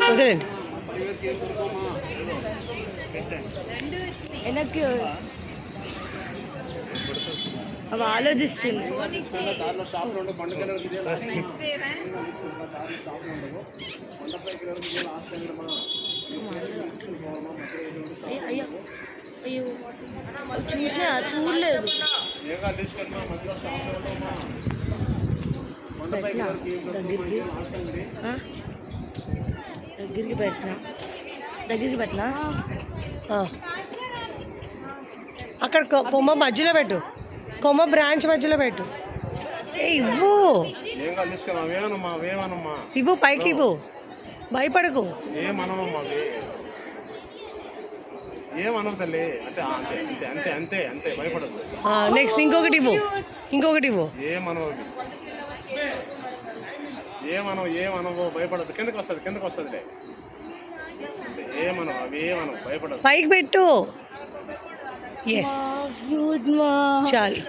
వదిలేండి. వెనక్కి అవి ఆలోచిస్తుంది. అయ్యో అయ్యో చూసినా చూడలేదు. పెట్టినా దగ్గరికి పెట్టినా అక్కడ కొమ్మ మధ్యలో పెట్టు, కొమ్మ బ్రాంచ్ మధ్యలో పెట్టు. ఇవ్వు ఇవ్వు, పైకి ఇవ్వు, భయపడకు. నెక్స్ట్ ఇంకొకటి ఇవ్వు, ఇంకొకటి ఇవ్వు. ఏమనవు భయపడదు. కిందకి వస్తుంది. పైకి పెట్టు. ఎస్ చాలు.